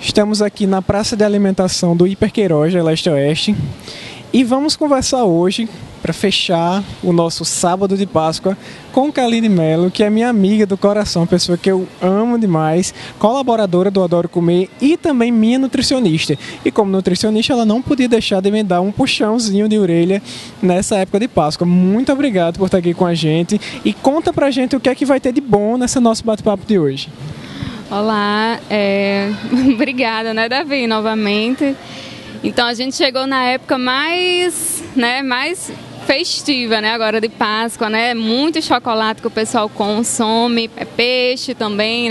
Estamos aqui na praça de alimentação do Hiperqueiroz, Leste Oeste, e vamos conversar hoje, para fechar o nosso sábado de Páscoa, com Kaline Melo, que é minha amiga do coração, pessoa que eu amo demais, colaboradora do Adoro Comer e também minha nutricionista. E como nutricionista, ela não podia deixar de me dar um puxãozinho de orelha nessa época de Páscoa. Muito obrigado por estar aqui com a gente e conta pra gente o que é que vai ter de bom nesse nosso bate-papo de hoje. Olá, obrigada, Davi, novamente. Então a gente chegou na época mais festiva, agora de Páscoa, muito chocolate que o pessoal consome, peixe também,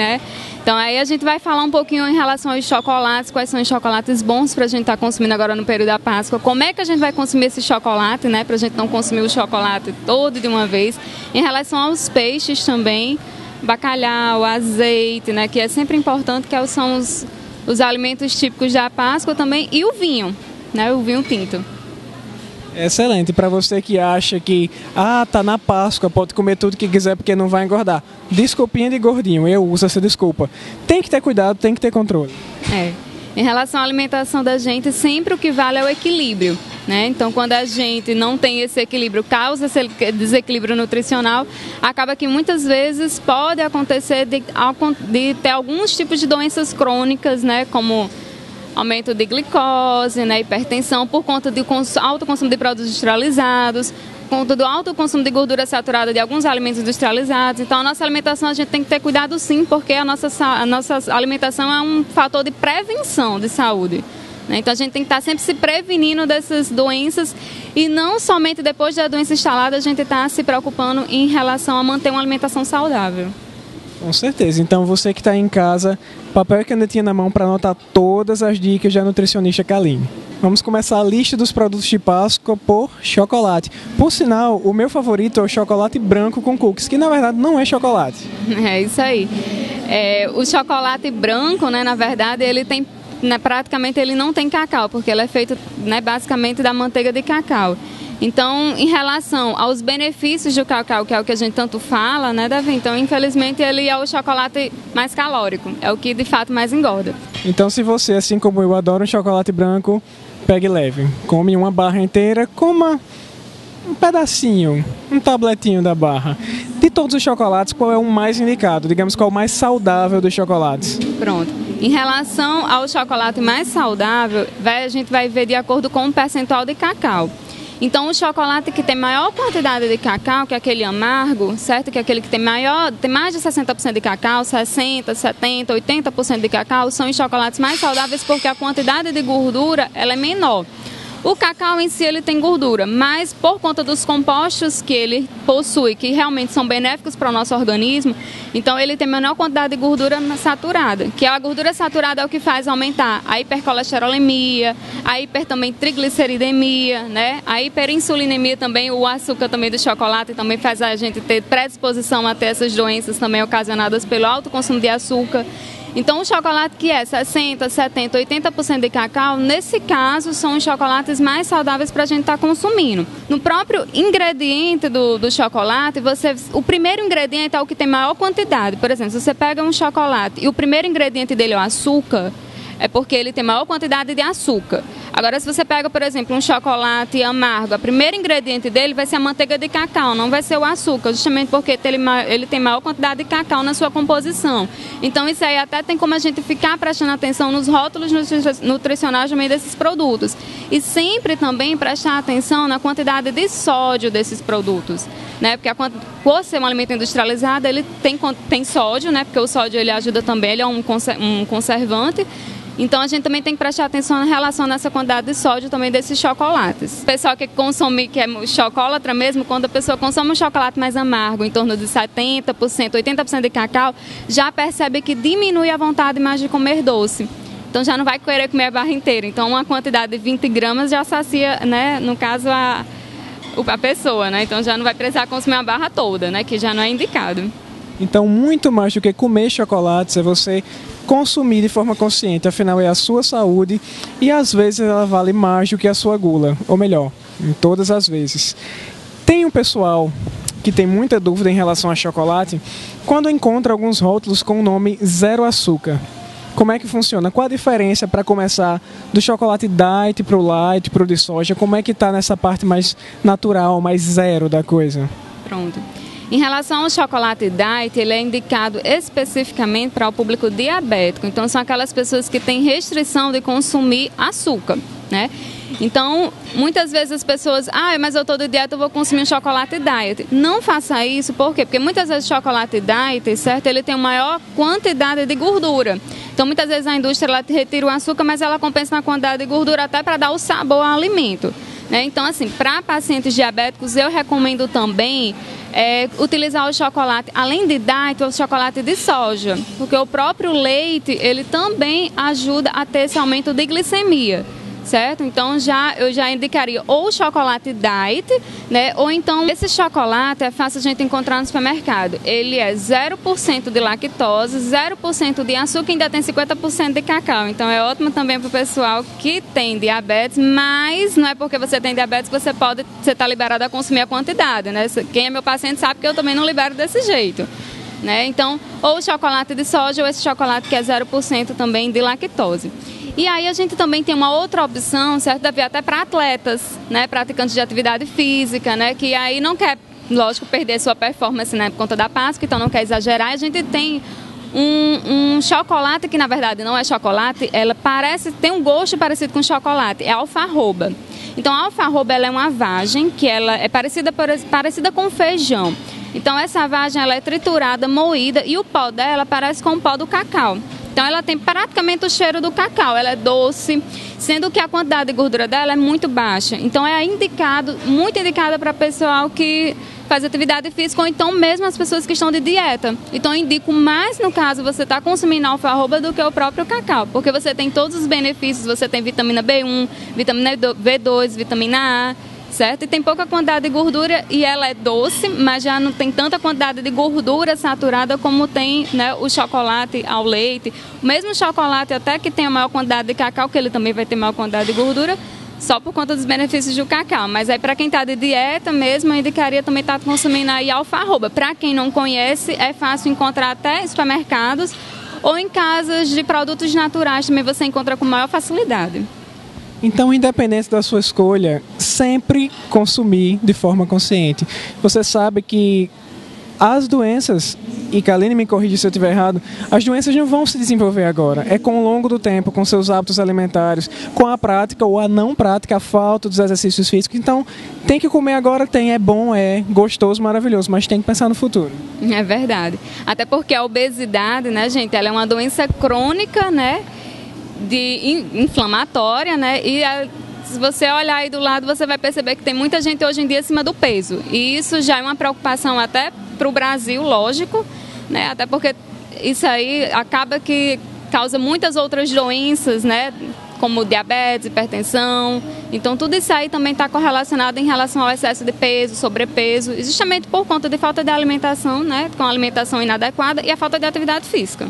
Então aí a gente vai falar um pouquinho em relação aos chocolates, quais são os chocolates bons para a gente estar consumindo agora no período da Páscoa, como é que a gente vai consumir esse chocolate, para a gente não consumir o chocolate todo de uma vez. Em relação aos peixes também, bacalhau, azeite, que é sempre importante, que são os alimentos típicos da Páscoa também, e o vinho, o vinho tinto. Excelente. Para você que acha que tá na Páscoa, pode comer tudo que quiser porque não vai engordar. Desculpinha de gordinho, eu uso essa desculpa. Tem que ter cuidado, tem que ter controle. Em relação à alimentação da gente, sempre o que vale é o equilíbrio, Então, quando a gente não tem esse equilíbrio, causa esse desequilíbrio nutricional, acaba que muitas vezes pode acontecer de ter alguns tipos de doenças crônicas, como aumento de glicose, hipertensão, por conta do alto consumo de produtos industrializados, por conta do alto consumo de gordura saturada de alguns alimentos industrializados. Então, a nossa alimentação, a gente tem que ter cuidado sim, porque a nossa alimentação é um fator de prevenção de saúde. Então, a gente tem que estar sempre se prevenindo dessas doenças e não somente depois da doença instalada, a gente está se preocupando em relação a manter uma alimentação saudável. Com certeza. Então, você que está em casa, papel e canetinha na mão para anotar todas as dicas da nutricionista Kaline. Vamos começar a lista dos produtos de Páscoa por chocolate. Por sinal, o meu favorito é o chocolate branco com cookies, que na verdade não é chocolate. É isso aí. O chocolate branco, na verdade, ele tem, praticamente ele não tem cacau, porque ele é feito basicamente da manteiga de cacau. Então, em relação aos benefícios do cacau, que é o que a gente tanto fala, Davi? Então, infelizmente, ele é o chocolate mais calórico, é o que de fato mais engorda. Então, se você, assim como eu, adora um chocolate branco, pegue leve. Come uma barra inteira, coma um pedacinho, um tabletinho da barra. De todos os chocolates, qual é o mais indicado? Digamos, qual é o mais saudável dos chocolates? Pronto. Em relação ao chocolate mais saudável, a gente vai ver de acordo com o percentual de cacau. Então, o chocolate que tem maior quantidade de cacau, que é aquele amargo, certo? Que é aquele que tem mais de 60% de cacau, 60%, 70%, 80% de cacau, são os chocolates mais saudáveis porque a quantidade de gordura ela é menor. O cacau em si ele tem gordura, mas por conta dos compostos que ele possui, que realmente são benéficos para o nosso organismo, então ele tem menor quantidade de gordura saturada, que a gordura saturada é o que faz aumentar a hipercolesterolemia, a também trigliceridemia, a hiperinsulinemia também, o açúcar também do chocolate também faz a gente ter predisposição a ter essas doenças também ocasionadas pelo alto consumo de açúcar. Então, o chocolate que é 60%, 70%, 80% de cacau, nesse caso, são os chocolates mais saudáveis para a gente estar consumindo. No próprio ingrediente do chocolate, o primeiro ingrediente é o que tem maior quantidade. Por exemplo, se você pega um chocolate e o primeiro ingrediente dele é o açúcar, é porque ele tem maior quantidade de açúcar. Agora, se você pega, por exemplo, um chocolate amargo, o primeiro ingrediente dele vai ser a manteiga de cacau, não vai ser o açúcar, justamente porque ele tem maior quantidade de cacau na sua composição. Então, isso aí até tem como a gente ficar prestando atenção nos rótulos nutricionais também desses produtos. E sempre também prestar atenção na quantidade de sódio desses produtos, Porque por ser um alimento industrializado, ele tem sódio, Porque o sódio ele ajuda também, ele é um conservante. Então, a gente também tem que prestar atenção em relação a essa quantidade de sódio também desses chocolates. O pessoal que consome, que é chocolatra mesmo, quando a pessoa consome um chocolate mais amargo, em torno de 70%, 80% de cacau, já percebe que diminui a vontade mais de comer doce. Então, já não vai querer comer a barra inteira. Então, uma quantidade de 20 gramas já sacia, no caso, a pessoa, Então, já não vai precisar consumir a barra toda, que já não é indicado. Então, muito mais do que comer chocolates é você consumir de forma consciente, afinal é a sua saúde e às vezes ela vale mais do que a sua gula, ou melhor, em todas as vezes. Tem um pessoal que tem muita dúvida em relação a chocolate quando encontra alguns rótulos com o nome zero açúcar. Como é que funciona? Qual a diferença para começar do chocolate diet para o light, para o de soja? Como é que está nessa parte mais natural, mais zero da coisa? Pronto. Em relação ao chocolate diet, ele é indicado especificamente para o público diabético. Então, são aquelas pessoas que têm restrição de consumir açúcar, né? Então, muitas vezes as pessoas, mas eu estou de dieta, eu vou consumir um chocolate diet. Não faça isso, por quê? Porque muitas vezes o chocolate diet, certo? Ele tem uma maior quantidade de gordura. Então, muitas vezes a indústria ela retira o açúcar, mas ela compensa na quantidade de gordura até para dar o sabor ao alimento, né? Então, assim, para pacientes diabéticos, eu recomendo também utilizar o chocolate, além de diet, o chocolate de soja, porque o próprio leite, ele também ajuda a ter esse aumento de glicemia. Certo? Então eu já indicaria ou o chocolate diet, né? Ou então esse chocolate é fácil a gente encontrar no supermercado. Ele é 0% de lactose, 0% de açúcar e ainda tem 50% de cacau. Então é ótimo também para o pessoal que tem diabetes, mas não é porque você tem diabetes que você está liberado a consumir a quantidade, né? Quem é meu paciente sabe que eu também não libero desse jeito, né? Então, ou o chocolate de soja ou esse chocolate que é 0% também de lactose. E aí a gente também tem uma outra opção, certo, Davi, até para atletas, né, praticantes de atividade física, né, que aí não quer, lógico, perder sua performance, né, por conta da Páscoa, então não quer exagerar. A gente tem um chocolate que na verdade não é chocolate, ela tem um gosto parecido com chocolate, é alfarroba. Então a alfarroba ela é uma vagem que ela é parecida com feijão. Então essa vagem ela é triturada, moída e o pó dela parece com o pó do cacau. Então ela tem praticamente o cheiro do cacau, ela é doce, sendo que a quantidade de gordura dela é muito baixa. Então é muito indicada para pessoal que faz atividade física ou então mesmo as pessoas que estão de dieta. Então eu indico mais no caso você está consumindo alfarroba do que o próprio cacau, porque você tem todos os benefícios, você tem vitamina B1, vitamina B2, vitamina A, certo? E tem pouca quantidade de gordura e ela é doce, mas já não tem tanta quantidade de gordura saturada como tem, né, o chocolate ao leite. O mesmo chocolate até que tem a maior quantidade de cacau, que ele também vai ter maior quantidade de gordura, só por conta dos benefícios do cacau. Mas aí para quem está de dieta mesmo, eu indicaria também estar consumindo aí alfarroba. Para quem não conhece, é fácil encontrar até em supermercados ou em casas de produtos naturais, também você encontra com maior facilidade. Então, independente da sua escolha, sempre consumir de forma consciente. Você sabe que as doenças, e Kaline me corrige se eu estiver errado, as doenças não vão se desenvolver agora. É com o longo do tempo, com seus hábitos alimentares, com a prática ou a não prática, a falta dos exercícios físicos. Então, tem que comer agora, é bom, é gostoso, maravilhoso, mas tem que pensar no futuro. É verdade. Até porque a obesidade, né, gente, ela é uma doença crônica, né? Inflamatória, né? E se você olhar aí do lado, você vai perceber que tem muita gente hoje em dia acima do peso. E isso já é uma preocupação até para o Brasil, lógico, né? Até porque isso aí acaba que causa muitas outras doenças, né? Como diabetes, hipertensão. Então, tudo isso aí também está correlacionado em relação ao excesso de peso, sobrepeso, justamente por conta de falta de alimentação, né? Com alimentação inadequada e a falta de atividade física.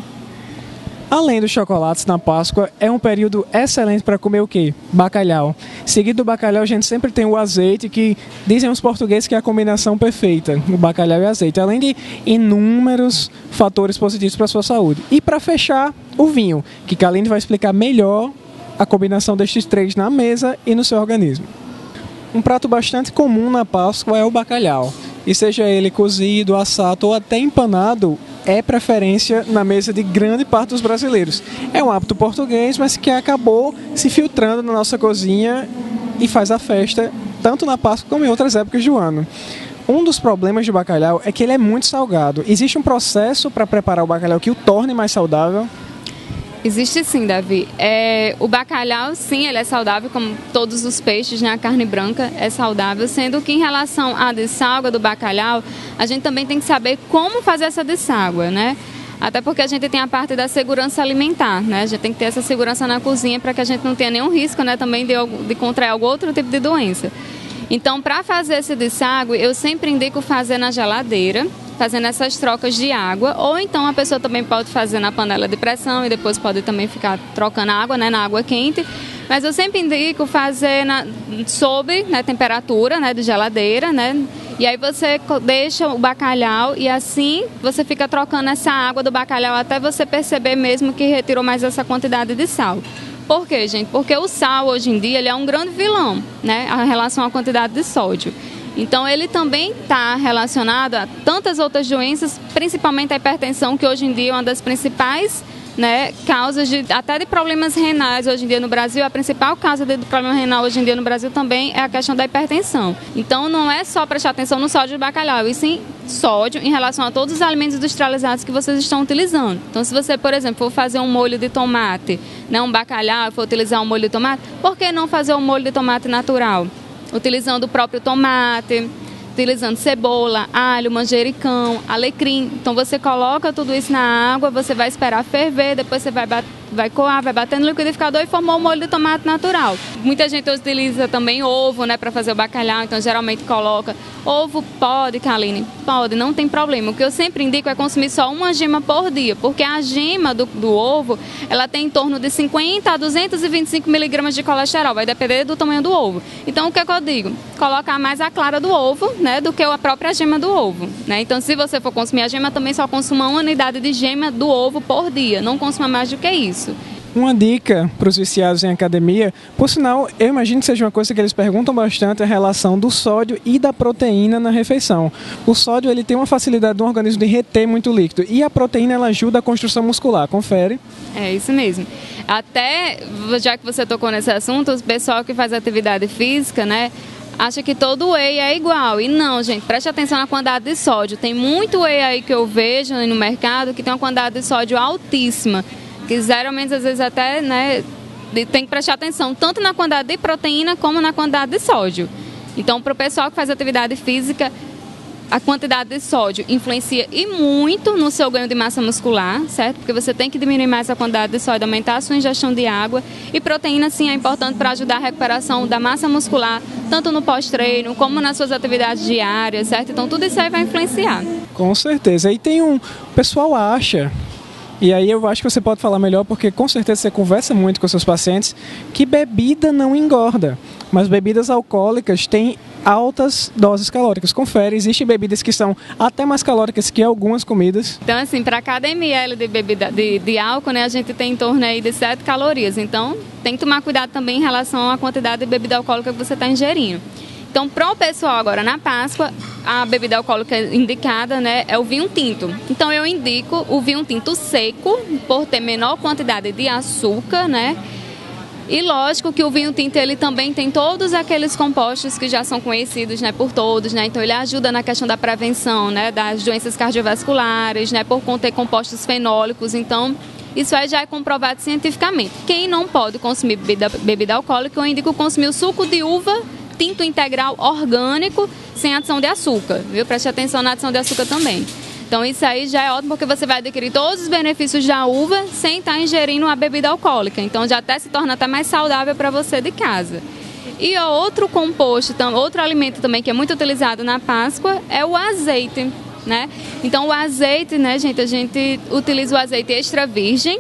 Além dos chocolates na Páscoa, é um período excelente para comer o quê? Bacalhau. Seguido do bacalhau, a gente sempre tem o azeite, que dizem os portugueses que é a combinação perfeita, o bacalhau e azeite, além de inúmeros fatores positivos para a sua saúde. E para fechar, o vinho, que Kaline vai explicar melhor a combinação destes três na mesa e no seu organismo. Um prato bastante comum na Páscoa é o bacalhau. E seja ele cozido, assado ou até empanado, é preferência na mesa de grande parte dos brasileiros. É um hábito português, mas que acabou se filtrando na nossa cozinha e faz a festa tanto na Páscoa como em outras épocas do ano. Um dos problemas do bacalhau é que ele é muito salgado. Existe um processo para preparar o bacalhau que o torne mais saudável? Existe sim, Davi. O bacalhau, sim, ele é saudável, como todos os peixes, né? A carne branca é saudável, sendo que em relação à dessalga do bacalhau, a gente também tem que saber como fazer essa dessalga, né? Até porque a gente tem a parte da segurança alimentar, né? A gente tem que ter essa segurança na cozinha para que a gente não tenha nenhum risco, né? Também de contrair algum outro tipo de doença. Então, para fazer esse dessalgue, eu sempre indico fazer na geladeira, fazendo essas trocas de água, ou então a pessoa também pode fazer na panela de pressão e depois pode também ficar trocando a água, né, na água quente. Mas eu sempre indico fazer sob, né, temperatura, né, de geladeira, né, E aí você deixa o bacalhau e assim você fica trocando essa água do bacalhau até você perceber mesmo que retirou mais essa quantidade de sal. Por quê, gente? Porque o sal, hoje em dia, ele é um grande vilão, né, em relação à quantidade de sódio. Então, ele também está relacionado a tantas outras doenças, principalmente a hipertensão, que hoje em dia é uma das principais, né, causas até de problemas renais hoje em dia no Brasil. A principal causa de problema renal hoje em dia no Brasil também é a questão da hipertensão. Então, não é só prestar atenção no sódio de bacalhau, e sim sódio em relação a todos os alimentos industrializados que vocês estão utilizando. Então, se você, por exemplo, for fazer um molho de tomate, né, um bacalhau, for utilizar um molho de tomate, por que não fazer um molho de tomate natural? Utilizando o próprio tomate, utilizando cebola, alho, manjericão, alecrim. Então você coloca tudo isso na água, você vai esperar ferver, depois você vai coar, vai bater no liquidificador e formou o molho de tomate natural. Muita gente utiliza também ovo, né, para fazer o bacalhau, então geralmente coloca ovo. Pode, Kaline? Pode, não tem problema. O que eu sempre indico é consumir só uma gema por dia, porque a gema do ovo, ela tem em torno de 50 a 225 miligramas de colesterol, vai depender do tamanho do ovo. Então o que é que eu digo? Colocar mais a clara do ovo, né, do que a própria gema do ovo, né? Então se você for consumir a gema, também só consuma uma unidade de gema do ovo por dia, não consuma mais do que isso. Uma dica para os viciados em academia, por sinal, eu imagino que seja uma coisa que eles perguntam bastante, a relação do sódio e da proteína na refeição. O sódio, ele tem uma facilidade do organismo de reter muito líquido, e a proteína, ela ajuda a construção muscular. Confere. É isso mesmo. Até, já que você tocou nesse assunto, o pessoal que faz atividade física, né, acha que todo whey é igual. E não, gente, preste atenção na quantidade de sódio. Tem muito whey aí que eu vejo no mercado que tem uma quantidade de sódio altíssima, que geralmente, às vezes, até, né, tem que prestar atenção tanto na quantidade de proteína como na quantidade de sódio. Então, para o pessoal que faz atividade física, a quantidade de sódio influencia e muito no seu ganho de massa muscular, certo? Porque você tem que diminuir mais a quantidade de sódio, aumentar a sua ingestão de água. E proteína, sim, é importante para ajudar a recuperação da massa muscular, tanto no pós-treino como nas suas atividades diárias, certo? Então, tudo isso aí vai influenciar. Com certeza. E tem o pessoal acha, e aí eu acho que você pode falar melhor, porque com certeza você conversa muito com seus pacientes, que bebida não engorda, mas bebidas alcoólicas têm altas doses calóricas. Confere, existem bebidas que são até mais calóricas que algumas comidas. Então, assim, para cada ml de bebida de álcool, né, a gente tem em torno aí de 7 calorias. Então, tem que tomar cuidado também em relação à quantidade de bebida alcoólica que você está ingerindo. Então, para o pessoal agora na Páscoa, a bebida alcoólica indicada, né, é o vinho tinto. Então, eu indico o vinho tinto seco, por ter menor quantidade de açúcar, né? E lógico que o vinho tinto, ele também tem todos aqueles compostos que já são conhecidos, né, por todos, né? Então ele ajuda na questão da prevenção, né, das doenças cardiovasculares, né, por conter compostos fenólicos. Então isso aí já é comprovado cientificamente. Quem não pode consumir bebida alcoólica, eu indico consumir o suco de uva tinto integral orgânico sem adição de açúcar, viu? Preste atenção na adição de açúcar também. Então isso aí já é ótimo, porque você vai adquirir todos os benefícios da uva sem estar ingerindo a bebida alcoólica. Então já até se torna até mais saudável para você de casa. E outro composto, outro alimento também que é muito utilizado na Páscoa é o azeite, né? Então o azeite, né, gente, a gente utiliza o azeite extra virgem.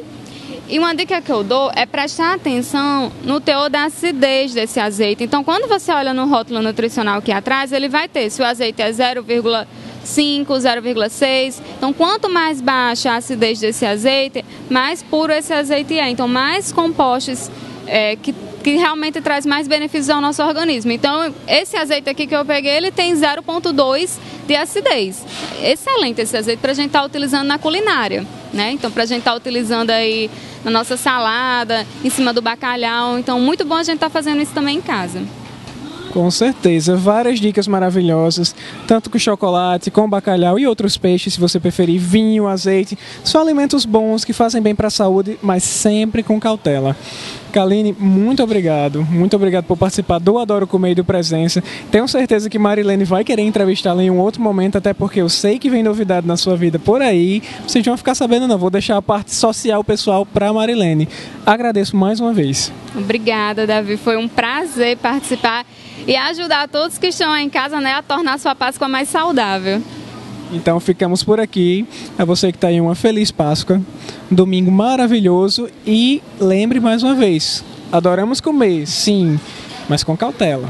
E uma dica que eu dou é prestar atenção no teor da acidez desse azeite. Então quando você olha no rótulo nutricional aqui atrás, ele vai ter se o azeite é 0,5, 0,6. Então, quanto mais baixa a acidez desse azeite, mais puro esse azeite é. Então, mais compostos que realmente traz mais benefícios ao nosso organismo. Então, esse azeite aqui que eu peguei, ele tem 0,2 de acidez. Excelente esse azeite para a gente estar utilizando na culinária, né? Então, para a gente estar utilizando aí na nossa salada, em cima do bacalhau. Então, muito bom a gente estar fazendo isso também em casa. Com certeza, várias dicas maravilhosas, tanto com chocolate, com bacalhau e outros peixes, se você preferir, vinho, azeite. São alimentos bons que fazem bem para a saúde, mas sempre com cautela. Kaline, muito obrigado por participar do Adoro Comer e do Presença. Tenho certeza que Marilene vai querer entrevistá-la em um outro momento, até porque eu sei que vem novidade na sua vida por aí. Vocês vão ficar sabendo, não, vou deixar a parte social pessoal para Marilene. Agradeço mais uma vez. Obrigada, Davi, foi um prazer participar e ajudar todos que estão aí em casa, né, a tornar a sua Páscoa mais saudável. Então ficamos por aqui. A você que está aí, uma feliz Páscoa, domingo maravilhoso, e lembre mais uma vez, adoramos comer, sim, mas com cautela.